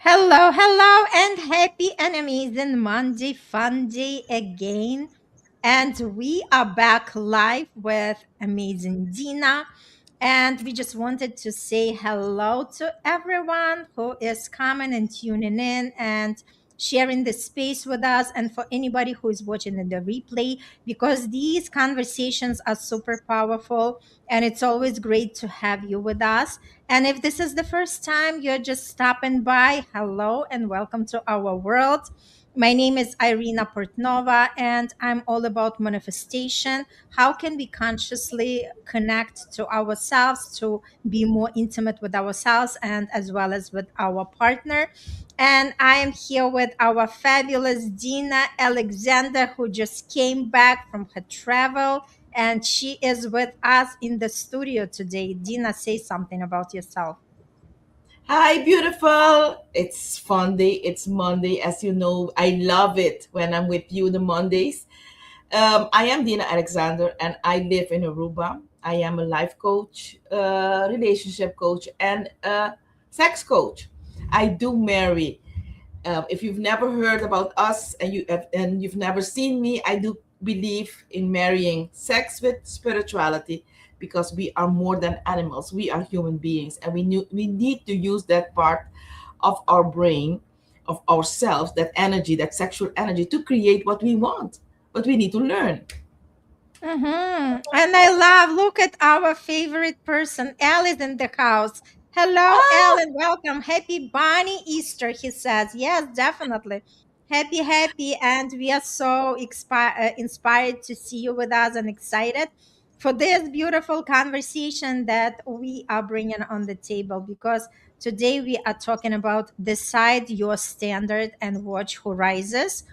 Hello, hello, and happy and amazing Monday fun day again. And we are back live with amazing Dina. And we just wanted to say hello to everyone who is coming and tuning in and sharing the space with us, and for anybody who is watching in the replay, because these conversations are super powerful and it's always great to have you with us. And if this is the first time you're just stopping by, hello and welcome to our world. My name is Irina Portnova, and I'm all about manifestation. How can we consciously connect to ourselves to be more intimate with ourselves and as well as with our partner? And I am here with our fabulous Dina Alexander, who just came back from her travel, and she is with us in the studio today. Dina, say something about yourself. Hi, beautiful. It's fun day. It's Monday. As you know, I love it when I'm with you the Mondays. I am Dina Alexander and I live in Aruba. I am a life coach, relationship coach, and a sex coach. I do marry. If you've never heard about us and you've never seen me, I do believe in marrying sex with spirituality because we are more than animals. We are human beings, and we need to use that part of our brain, of ourselves, that energy, that sexual energy, to create what we want. But we need to learn. And I love, look at our favorite person. Alice in the house. Hello, Ah, Ellen. Welcome. Happy Bunny Easter, he says. Yes, definitely. Happy, happy. And we are so inspired to see you with us and excited for this beautiful conversation that we are bringing on the table, because today we are talking about decide your standard and watch who rises.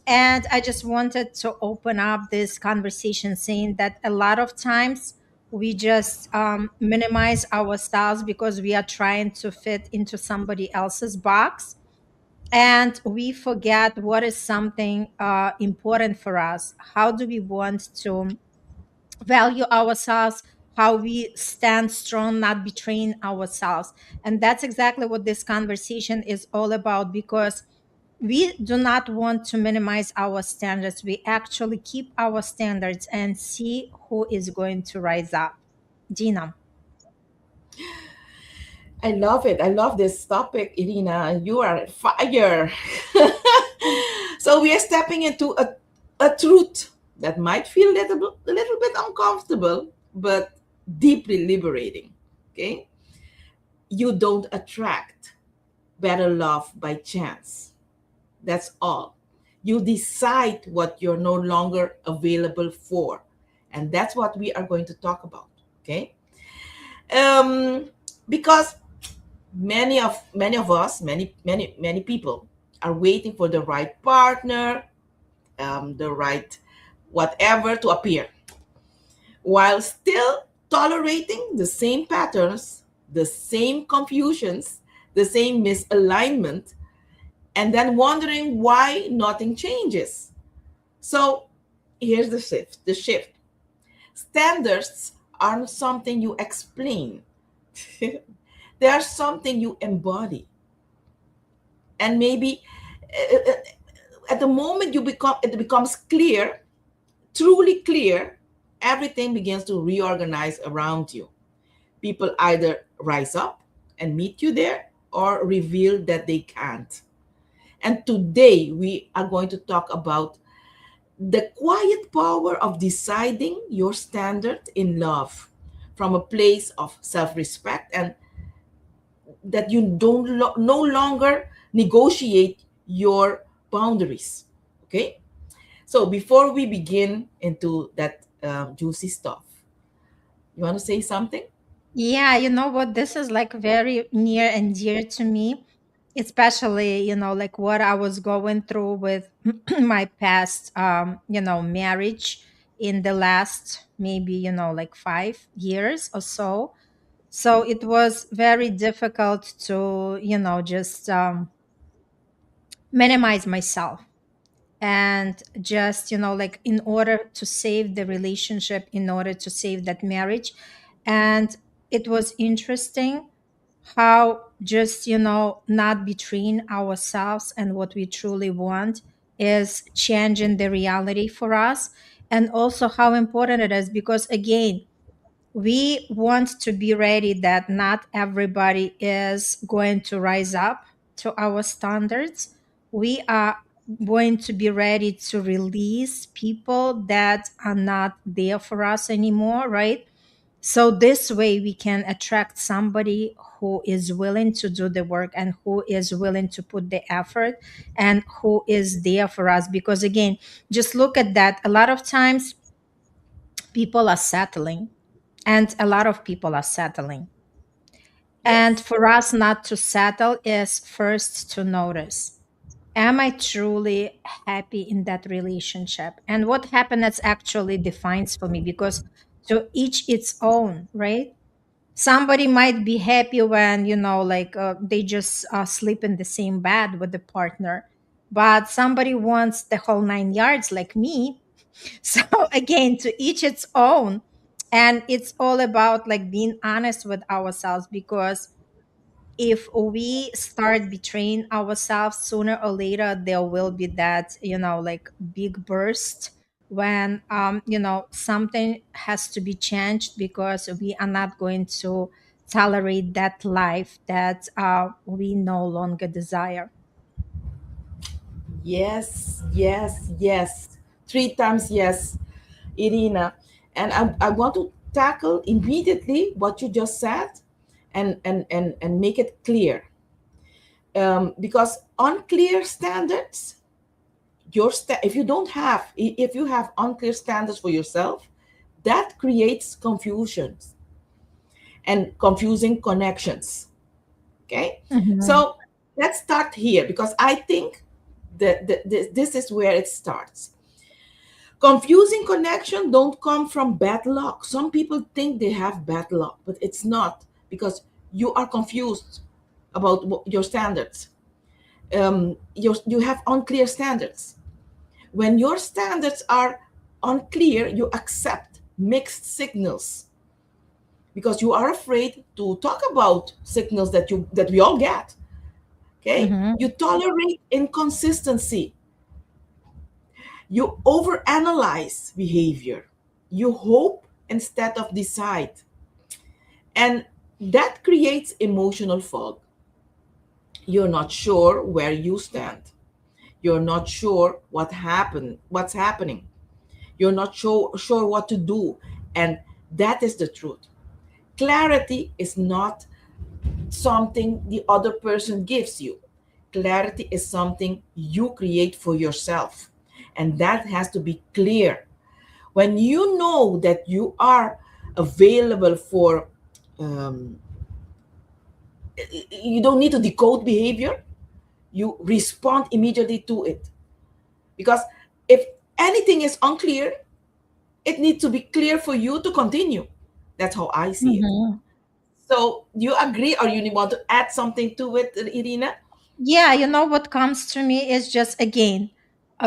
And I just wanted to open up this conversation saying that a lot of times we just minimize ourselves because we are trying to fit into somebody else's box. And we forget what is something important for us. How do we want to value ourselves? How we stand strong, not betraying ourselves. And that's exactly what this conversation is all about, because we do not want to minimize our standards. We actually keep our standards and see who is going to rise up. Dina. I love it. I love this topic, Irina. You are at fire. So we are stepping into a truth that might feel a little bit uncomfortable, but deeply liberating. Okay? You don't attract better love by chance. That's all. You decide what you're no longer available for. And that's what we are going to talk about. Okay? Um, because many of us, many people are waiting for the right partner, the right whatever to appear, while still tolerating the same patterns, the same confusions, the same misalignment, and then wondering why nothing changes. So here's the shift. Standards aren't something you explain. They are something you embody. And maybe uh, at the moment it becomes clear, truly clear, everything begins to reorganize around you. People either rise up and meet you there or reveal that they can't. And today we are going to talk about the quiet power of deciding your standard in love from a place of self-respect, and that you no longer negotiate your boundaries. Okay. So before we begin into that juicy stuff, you want to say something? Yeah, you know what? This is like very near and dear to me, especially, like what I was going through with my past, marriage in the last maybe, like 5 years or so. So it was very difficult to, just minimize myself, and just, like in order to save the relationship, in order to save that marriage. And it was interesting how just, not betraying ourselves and what we truly want is changing the reality for us. And also how important it is, because again, we want to be ready that not everybody is going to rise up to our standards. We are going to be ready to release people that are not there for us anymore, right? So this way we can attract somebody who is willing to do the work and who is willing to put the effort and who is there for us. Because again, just look at that. A lot of times people are settling, and a lot of people are settling. And Yes. for us not to settle is first to notice, am I truly happy in that relationship? And what happiness actually defines for me, because to each its own, right? Somebody might be happy when, like they just sleep in the same bed with the partner, but somebody wants the whole 9 yards like me. So again, to each its own. And it's all about like being honest with ourselves, because if we start betraying ourselves, sooner or later there will be that, like big burst when something has to be changed, because we are not going to tolerate that life that we no longer desire. Yes, yes, yes. Three times yes, Irina. And I want to tackle immediately what you just said and make it clear. Because unclear standards, if you don't have, if you have unclear standards for yourself, that creates confusions and confusing connections. Okay? Mhm. So let's start here because I think that this is where it starts. Confusing connection don't come from bad luck. Some people think they have bad luck, but it's not because you are confused about your standards. You have unclear standards. When your standards are unclear, you accept mixed signals because you are afraid to talk about signals that we all get. Okay, Mhm. you tolerate inconsistency. You overanalyze behavior. You hope instead of decide. And that creates emotional fog. You're not sure where you stand. You're not sure what's happening. You're not sure what to do. And that is the truth. Clarity is not something the other person gives you. Clarity is something you create for yourself. And that has to be clear. When you know that you are available for, um, you don't need to decode behavior, you respond immediately to it. Because if anything is unclear, it needs to be clear for you to continue. That's how I see it. Mhm. So, do you agree or you want to add something to it, Irina? Yeah, what comes to me is just again,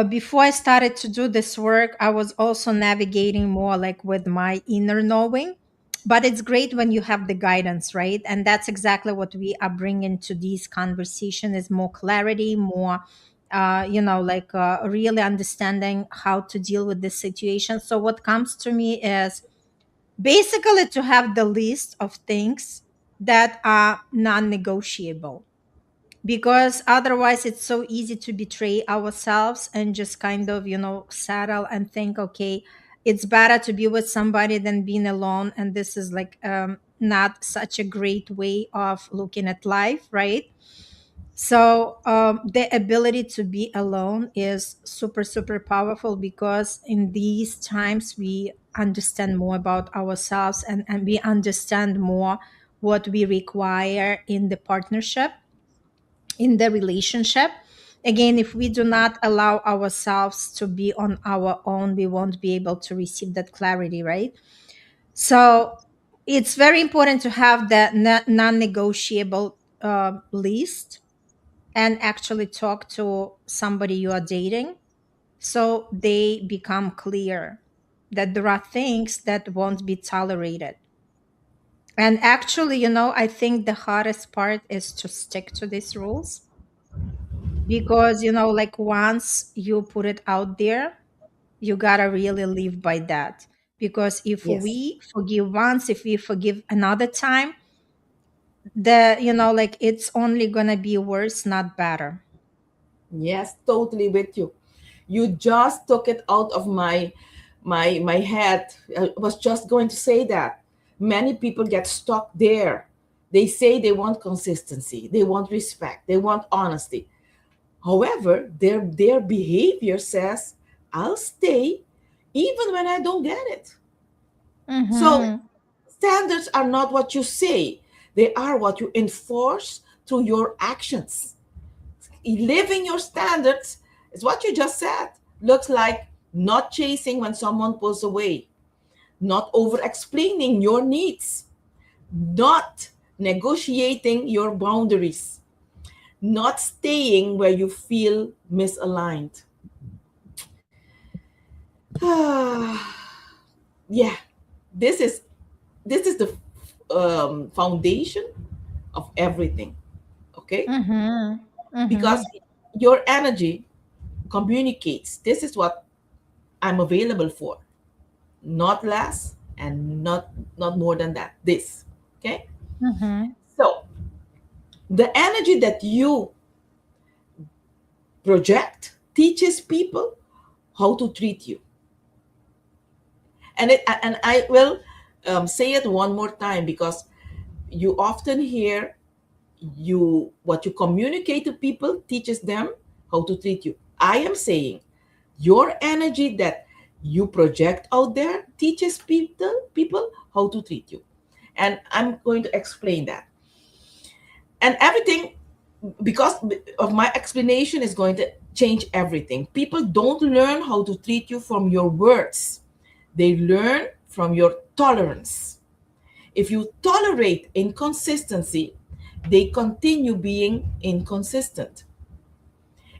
before I started to do this work, I was also navigating more like with my inner knowing. But it's great when you have the guidance, right? And that's exactly what we are bringing to these conversation is more clarity, more, like really understanding how to deal with this situation. So what comes to me is basically to have the list of things that are non-negotiable, because otherwise it's so easy to betray ourselves and just kind of settle and think, okay, it's better to be with somebody than being alone, and this is like not such a great way of looking at life, right? So the ability to be alone is super super powerful, because in these times we understand more about ourselves, and we understand more what we require in the partnership, in the relationship. Again, if we do not allow ourselves to be on our own, we won't be able to receive that clarity, right? So it's very important to have that non-negotiable list, and actually talk to somebody you are dating, so they become clear that there are things that won't be tolerated. And actually, I think the hardest part is to stick to these rules, because, like once you put it out there, you gotta really live by that. Because if Yes. we forgive once, if we forgive another time, like it's only gonna be worse, not better. Yes, totally with you. You just took it out of my head. I was just going to say that. Many people get stuck there. They say they want consistency, they want respect, they want honesty. However, their behavior says, I'll stay even when I don't get it. So Mm-hmm. standards are not what you say, they are what you enforce through your actions. Living your standards is what you just said. Looks like not chasing when someone pulls away, not over explaining your needs, not negotiating your boundaries, not staying where you feel misaligned. Yeah, this is this is the foundation of everything. Okay, Mm-hmm. because Mm-hmm. your energy communicates. This is what I'm available for, not less and not more than that. This, okay. Mm-hmm. So the energy that you project teaches people how to treat you, and I will say it one more time, because you often hear, you what you communicate to people teaches them how to treat you. I am saying your energy that you project out there teaches people how to treat you, and I'm going to explain that. And everything, because of my explanation, is going to change everything. People don't learn how to treat you from your words, they learn from your tolerance. If you tolerate inconsistency, they continue being inconsistent.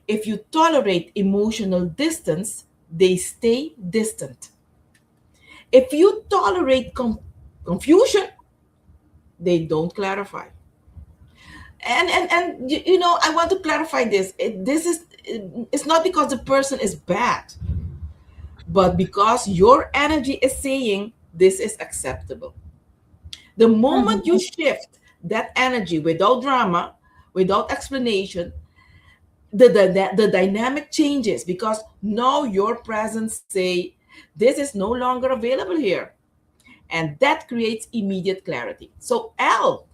If you tolerate emotional distance, they stay distant. If you tolerate confusion, they don't clarify. And I want to clarify this. It's not because the person is bad, but because your energy is saying this is acceptable. The moment you Mm-hmm. shift that energy without drama, without explanation, the dynamic changes, because now your presence say this is no longer available here, and that creates immediate clarity. So L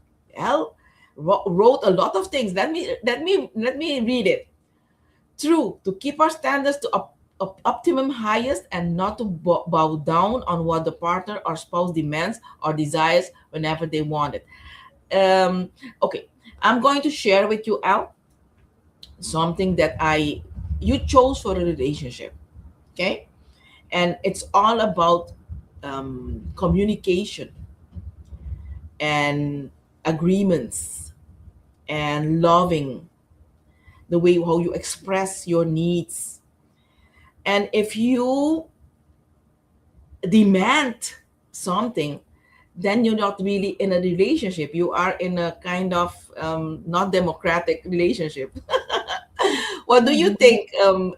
wrote a lot of things. Let me read it. True, to keep our standards to optimum highest, and not to bow down on what the partner or spouse demands or desires whenever they want it. Okay, I'm going to share with you, Al, something that I you chose for a relationship. Okay, and it's all about communication and agreements and loving, the way how you express your needs. And if you demand something, then you're not really in a relationship, you are in a kind of not democratic relationship. What do you Mm-hmm. think,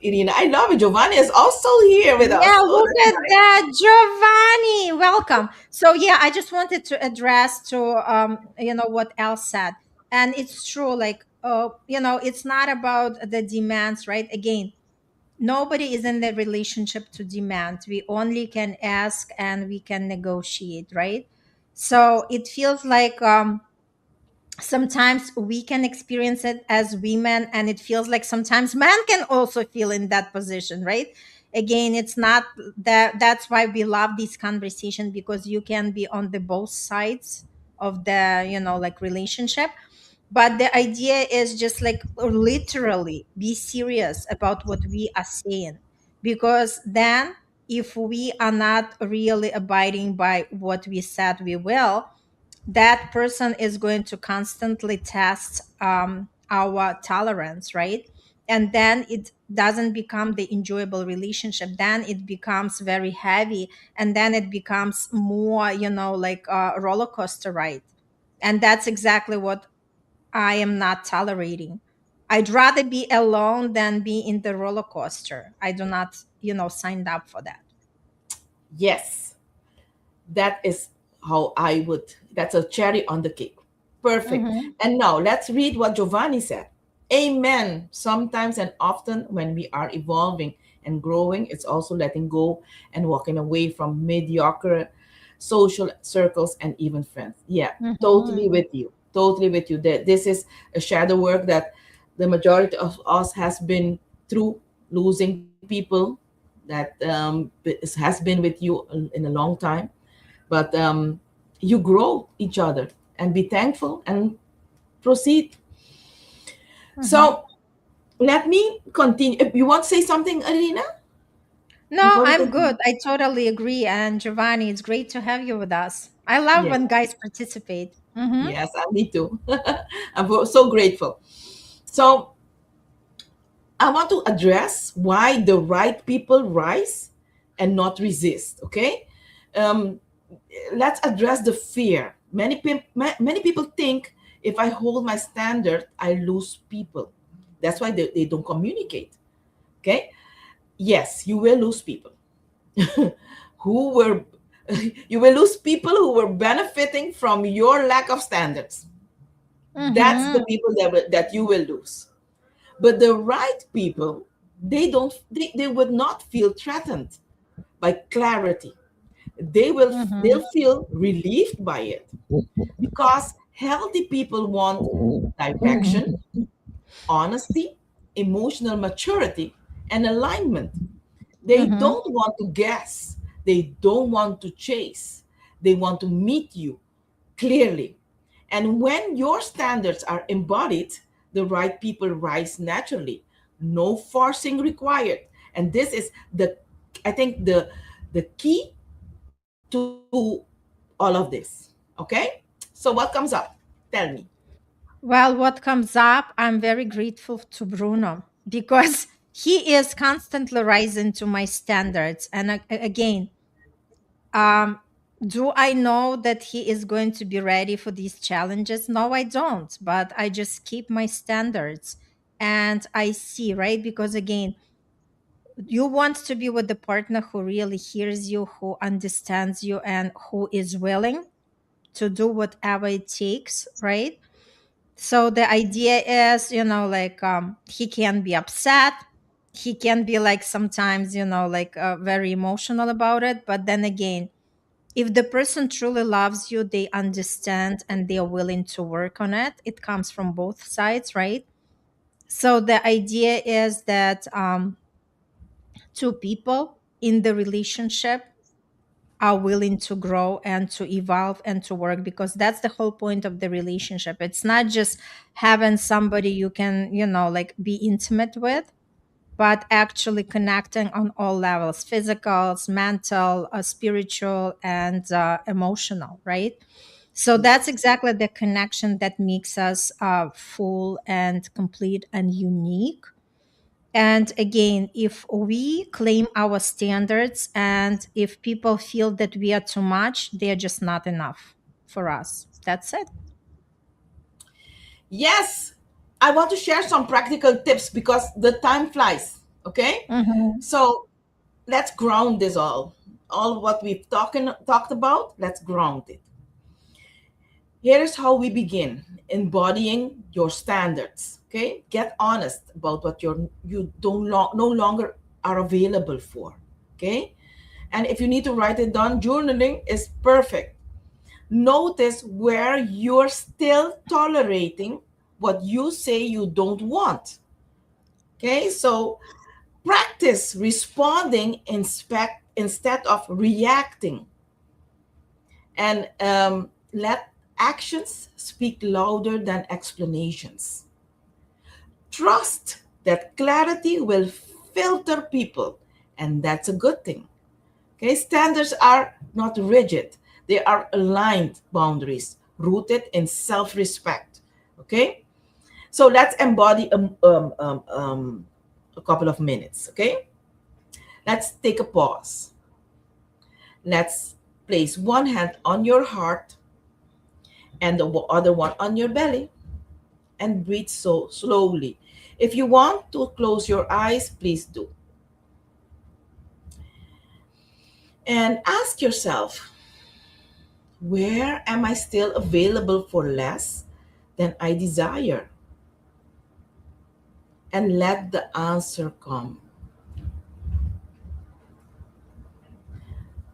Irina? I love it. Giovanni is also here with us. Yeah, Oh, look that's at nice. that, Giovanni. Welcome. So yeah, I just wanted to address to what Al said. And it's true, like it's not about the demands, right? Again, nobody is in the relationship to demand. We only can ask and we can negotiate, right? So it feels like sometimes we can experience it as women, and it feels like sometimes men can also feel in that position, right? Again, it's not that's why we love this conversation, because you can be on the both sides of the like relationship. But the idea is just like literally be serious about what we are saying, because then if we are not really abiding by what we said we will, that person is going to constantly test our tolerance, right? and then it doesn't become the enjoyable relationship, then it becomes very heavy, and then it becomes more, like a roller coaster ride. And that's exactly what I am not tolerating. I'd rather be alone than be in the roller coaster. I do not, signed up for that. Yes, that is how I would. That's a cherry on the cake. Perfect. Mm-hmm. And now let's read what Giovanni said. Amen. Sometimes and often when we are evolving and growing, it's also letting go and walking away from mediocre social circles and even friends. Yeah, totally Mm-hmm. with you. Totally with you. That this is a shadow work that the majority of us has been through, losing people that has been with you in a long time, but you grow each other and be thankful and proceed. Mm-hmm. So let me continue. If you want to say something, Irina, No, before we I'm continue? good. I totally agree. And Giovanni, it's great to have you with us. I love Yeah, when guys participate. Mm-hmm. yes, I need to. So grateful. So I want to address why the right people rise and not resist. Okay, um, let's address the fear. Many people think if I hold my standard, I lose people. That's why they don't communicate. Okay, yes, you will lose people who were you will lose people who were benefiting from your lack of standards. That's Mm-hmm. the people that you will lose. But the right people, they would not feel threatened by clarity. They'll Mm-hmm. feel relieved by it, because healthy people want direction, honesty, emotional maturity, and alignment. They Mm-hmm. don't want to guess. They don't want to chase. They want to meet you clearly. And when your standards are embodied, the right people rise naturally. No forcing required. And this is I think the key to all of this. Okay? So what comes up? Tell me. Well, what comes up, I'm very grateful to Bruno because he is constantly rising to my standards. And again, um, do I know that he is going to be ready for these challenges? No, I don't. But I just keep my standards and I see, right? Because again, you want to be with the partner who really hears you, who understands you, and who is willing to do whatever it takes, right? So the idea is, like he can be upset, he can be like sometimes, like very emotional about it, but then again, if the person truly loves you, they understand and they are willing to work on it. It comes from both sides, right? So the idea is that two people in the relationship are willing to grow and to evolve and to work, because that's the whole point of the relationship. It's not just having somebody you can, like be intimate with, but actually connecting on all levels: physical, mental, spiritual, and emotional, right? So that's Yes. exactly the connection that makes us full and complete and unique. And again, if we claim our standards and if people feel that we are too much, they're just not enough for us. That's it. Yes. I want to share some practical tips because the time flies. Okay? Mm-hmm. So let's ground this all. All what we've talked about, let's ground it. Here's how we begin: embodying your standards. Okay, get honest about what you don't no longer are available for. Okay, and if you need to write it down, journaling is perfect. Notice where you're still tolerating what you say you don't want. Okay, so practice responding instead of reacting, and let actions speak louder than explanations. Trust that clarity will filter people, and that's a good thing. Okay, standards are not rigid, they are aligned boundaries rooted in self respect. Okay, So let's embody a couple of minutes, okay? Let's take a pause. Let's place one hand on your heart and the other one on your belly and breathe so slowly. If you want to close your eyes, please do. And ask yourself, where am I still available for less than I desire? And let the answer come.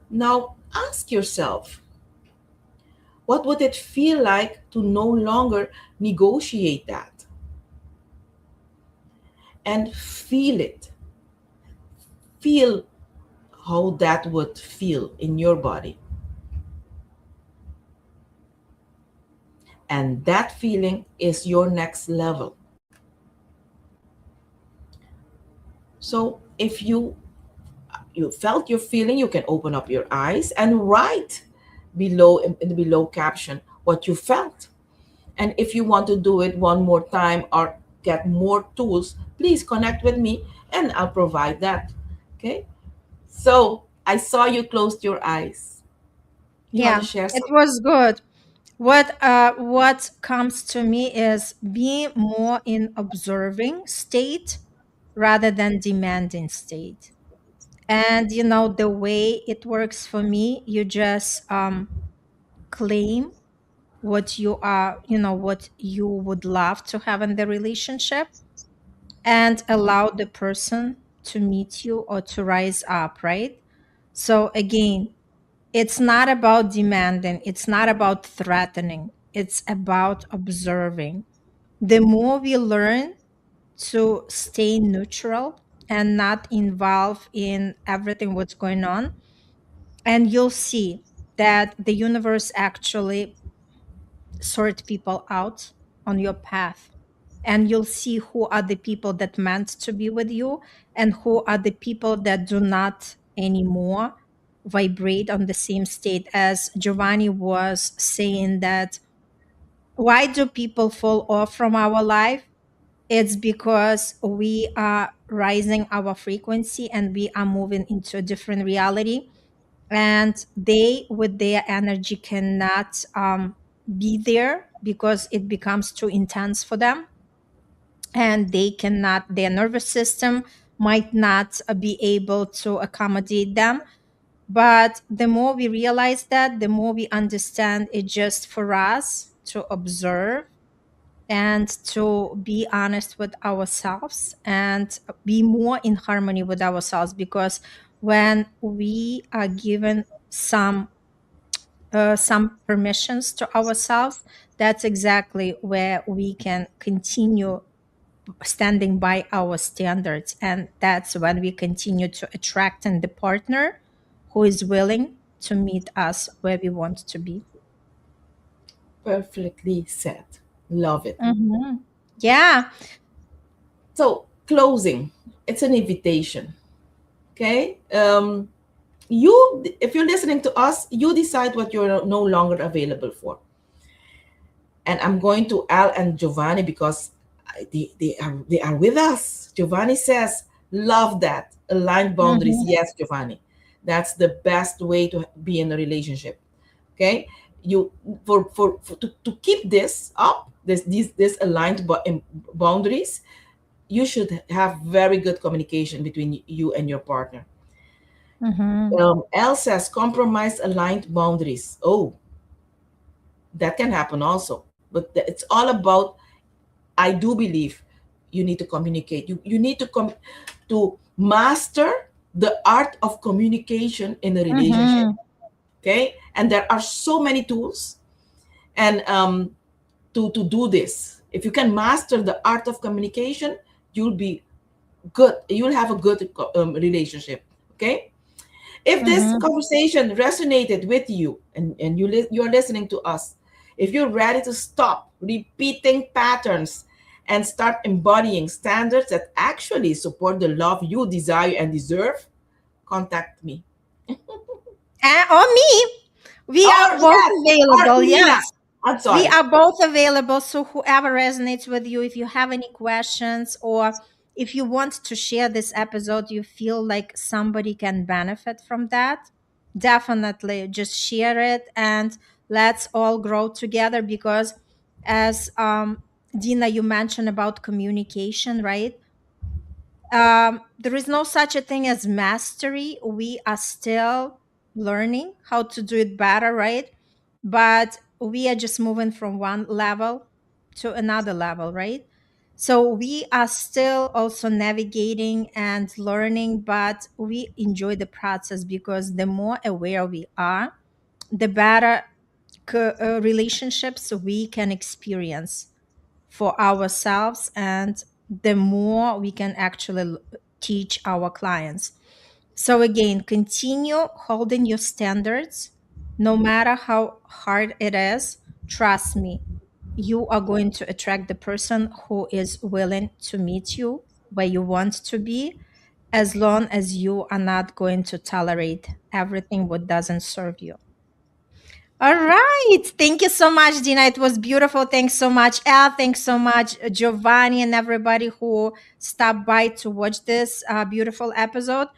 Now ask yourself, what would it feel like to no longer negotiate that? And feel it. Feel how that would feel in your body. And that feeling is your next level. So if you felt your feeling, you can open up your eyes and write below in the below caption what you felt. And if you want to do it one more time or get more tools, please connect with me and I'll provide that. Okay? So I saw you closed your eyes. You want to Yeah, share it something? was good. What comes to me is being more in observing state rather than demanding state. And the way it works for me, you just claim what you are, what you would love to have in the relationship, and allow the person to meet you or to rise up, right? So again, it's not about demanding, it's not about threatening, it's about observing. The more we learn to stay neutral and not involved in everything what's going on, and you'll see that the universe actually sort people out on your path, and you'll see who are the people that meant to be with you and who are the people that do not anymore vibrate on the same state. As Giovanni was saying, that why do people fall off from our life? It's because we are rising our frequency and we are moving into a different reality, and they with their energy cannot be there because it becomes too intense for them, and they cannot, their nervous system might not be able to accommodate them. But the more we realize that, the more we understand it's just for us to observe and to be honest with ourselves and be more in harmony with ourselves. Because when we are given some permissions to ourselves, that's exactly where we can continue standing by our standards, and that's when we continue to attract and the partner who is willing to meet us where we want to be. Perfectly said. Love it. Mhm. Yeah. So closing, it's an invitation. Okay? You, if you're listening to us, you decide what you're no longer available for. And I'm going to Al and Giovanni because they are with us. Giovanni says, "Love that, aligned boundaries." Mhm. Yes, Giovanni, that's the best way to be in a relationship. Okay, you for to keep this up, this aligned boundaries, you should have very good communication between you and your partner. Mhm. L says compromise aligned boundaries. Oh, that can happen also, but it's all about, I do believe you need to communicate. You need to master the art of communication in a relationship. Mhm. Okay, and there are so many tools and to do this. If you can master the art of communication, you'll be good. You'll have a good relationship. Okay. If this Mhm. conversation resonated with you and you're listening to us, if you're ready to stop repeating patterns and start embodying standards that actually support the love you desire and deserve, contact me. Or me. We Or are both yes, or available. Irina. Yes. I'm We sorry. are both available. So whoever resonates with you, if you have any questions or if you want to share this episode, you feel like somebody can benefit from that, definitely just share it and let's all grow together. Because as Dina, you mentioned about communication, right? There is no such a thing as mastery. We are still learning how to do it better, right? But we are just moving from one level to another level, right? So we are still also navigating and learning, but we enjoy the process because the more aware we are, the better relationships we can experience for ourselves, and the more we can actually teach our clients. So again, continue holding your standards no matter how hard it is. Trust me, you are going to attract the person who is willing to meet you where you want to be, as long as you are not going to tolerate everything what doesn't serve you. All right. Thank you so much, Dina. It was beautiful. Thanks so much, Al. Thanks so much, Giovanni, and everybody who stopped by to watch this beautiful episode.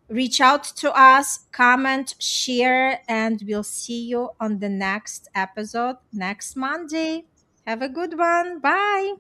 Reach out to us, comment, share, and we'll see you on the next episode next Monday. Have a good one. Bye.